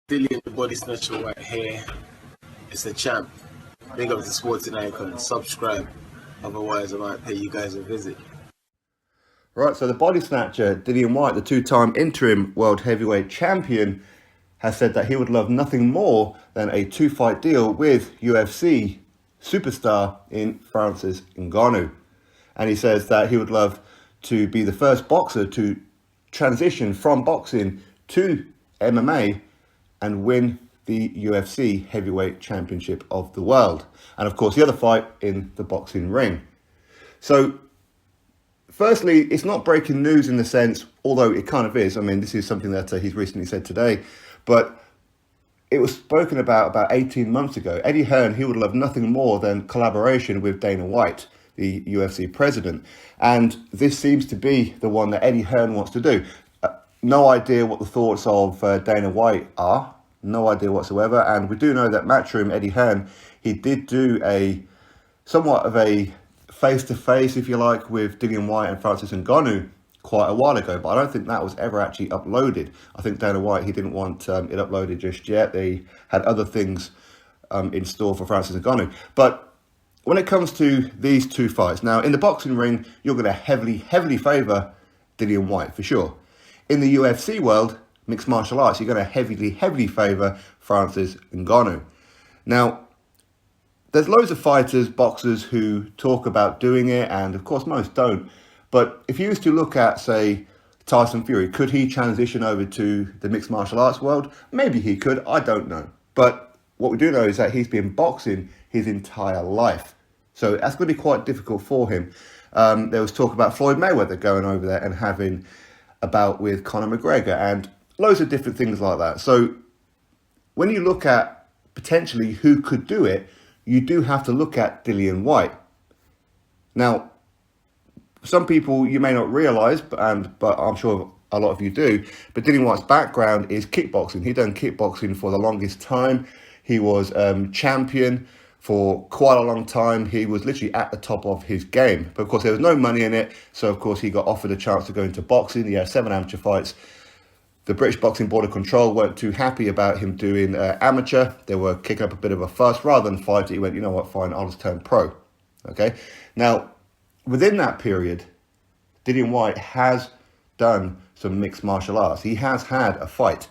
Dillian the Body Snatcher White here. It's a champ. Big up to Sporting Icon. Subscribe. Otherwise, I might pay you guys a visit. Right, so the Body Snatcher, Dillian Whyte, the two-time interim World Heavyweight Champion, has said that he would love nothing more than a two-fight deal with UFC superstar in Francis Ngannou. And he says that he would love to be the first boxer to transition from boxing to MMA and win the UFC Heavyweight Championship of the world. And of course, the other fight in the boxing ring. So, firstly, it's not breaking news in the sense, although it kind of is. I mean, this is something that he's recently said today. But it was spoken about 18 months ago. Eddie Hearn, he would love nothing more than collaboration with Dana White, the UFC president. And this seems to be the one that Eddie Hearn wants to do. No idea what the thoughts of Dana White are. No idea whatsoever. And we do know that Matchroom, Eddie Hearn, he did do a somewhat of a face-to-face, if you like, with Dillian Whyte and Francis Ngannou quite a while ago. But I don't think that was ever actually uploaded. I think Dana White, he didn't want it uploaded just yet. They had other things in store for Francis Ngannou. But when it comes to these two fights, now in the boxing ring, you're going to heavily favour Dillian Whyte for sure. In the UFC world, mixed martial arts, you're going to heavily favour Francis Ngannou. Now, there's loads of fighters, boxers who talk about doing it, and of course most don't. But if you used to look at, say, Tyson Fury, could he transition over to the mixed martial arts world? Maybe he could, I don't know. But what we do know is that he's been boxing his entire life. So that's going to be quite difficult for him. There was talk about Floyd Mayweather going over there and having a bout with Conor McGregor and loads of different things like that. So when you look at potentially who could do it, you do have to look at Dillian Whyte. Now, some people you may not realise, but I'm sure a lot of you do, but Dillian Whyte's background is kickboxing. He done kickboxing for the longest time. He was champion for quite a long time. He was literally at the top of his game. But of course, there was no money in it. So of course, he got offered a chance to go into boxing. He had 7 amateur fights. The British Boxing Board of Control weren't too happy about him doing amateur. They were kicking up a bit of a fuss. Rather than fight it, he went, you know what, fine, I'll just turn pro. Okay. Now, within that period, Dillian Whyte has done some mixed martial arts. He has had a fight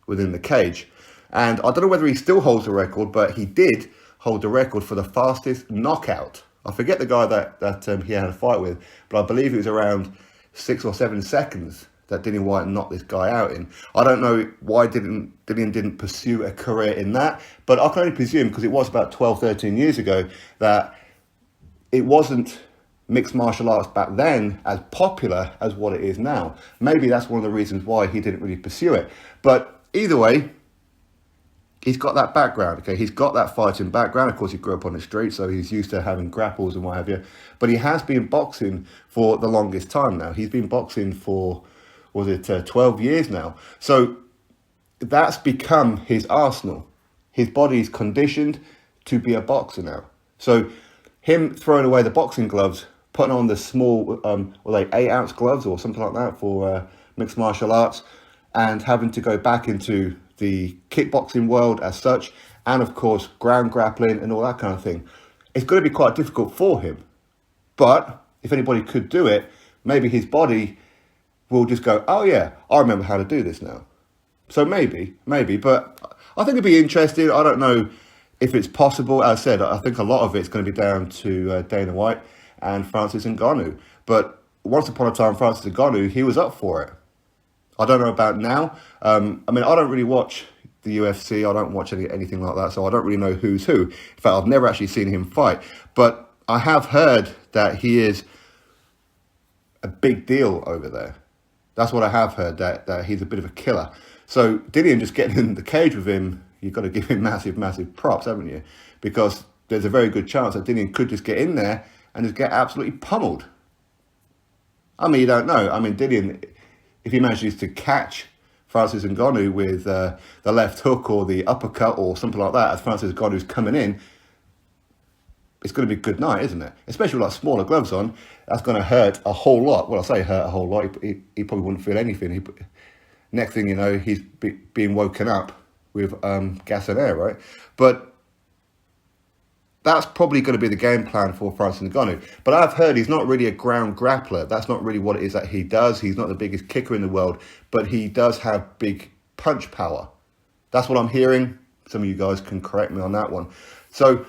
within the cage. And I don't know whether he still holds the record, but he did hold the record for the fastest knockout. I forget the guy that he had a fight with, but I believe it was around 6 or 7 seconds that Dillian Whyte knocked this guy out in. I don't know why Dillian didn't pursue a career in that, but I can only presume, because it was about 12, 13 years ago, that it wasn't mixed martial arts back then as popular as what it is now. Maybe that's one of the reasons why he didn't really pursue it. But either way, he's got that background, okay? He's got that fighting background. Of course, he grew up on the street, so he's used to having grapples and what have you. But he has been boxing for the longest time now. He's been boxing for, 12 years now. So that's become his arsenal. His body's conditioned to be a boxer now. So him throwing away the boxing gloves, putting on the small, 8-ounce gloves or something like that for mixed martial arts, and having to go back into the kickboxing world as such, and of course ground grappling and all that kind of thing. It's going to be quite difficult for him. But if anybody could do it, maybe his body will just go, oh yeah, I remember how to do this now. So maybe, but I think it'd be interesting. I don't know if it's possible. As I said, I think a lot of it's going to be down to Dana White and Francis Ngannou. But once upon a time, Francis Ngannou, he was up for it. I don't know about now. I don't really watch the UFC. I don't watch anything like that, so I don't really know who's who. In fact, I've never actually seen him fight. But I have heard that he is a big deal over there. That's what I have heard, that he's a bit of a killer. So Dillian just getting in the cage with him, you've got to give him massive props, haven't you? Because there's a very good chance that Dillian could just get in there and just get absolutely pummeled. I mean, you don't know. I mean, Dillian, if he manages to catch Francis Ngannou with the left hook or the uppercut or something like that, as Francis Ngannou's coming in, it's going to be a good night, isn't it? Especially with like smaller gloves on, that's going to hurt a whole lot. Well, I say hurt a whole lot. He probably wouldn't feel anything. Next thing you know, he's being woken up with gas and air, right? But that's probably going to be the game plan for Francis Ngannou. But I've heard he's not really a ground grappler. That's not really what it is that he does. He's not the biggest kicker in the world, but he does have big punch power. That's what I'm hearing. Some of you guys can correct me on that one. So,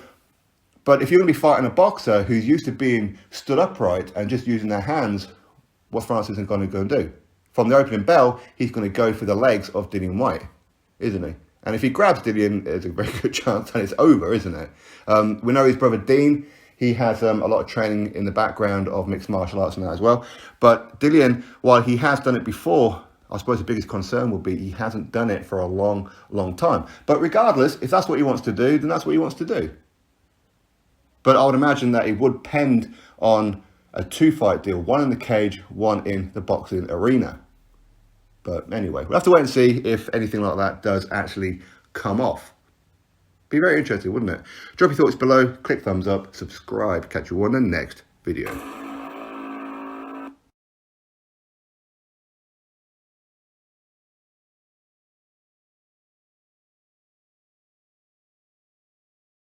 but if you're going to be fighting a boxer who's used to being stood upright and just using their hands, what's Francis Ngannou going to do? From the opening bell, he's going to go for the legs of Dillian Whyte, isn't he? And if he grabs Dillian, there's a very good chance that it's over, isn't it? We know his brother Dean, he has a lot of training in the background of mixed martial arts and that as well. But Dillian, while he has done it before, I suppose the biggest concern will be he hasn't done it for a long, long time. But regardless, if that's what he wants to do, then that's what he wants to do. But I would imagine that it would depend on a 2-fight deal, one in the cage, one in the boxing arena. But anyway, we'll have to wait and see if anything like that does actually come off. Be very interesting, wouldn't it? Drop your thoughts below, click thumbs up, subscribe. Catch you on the next video.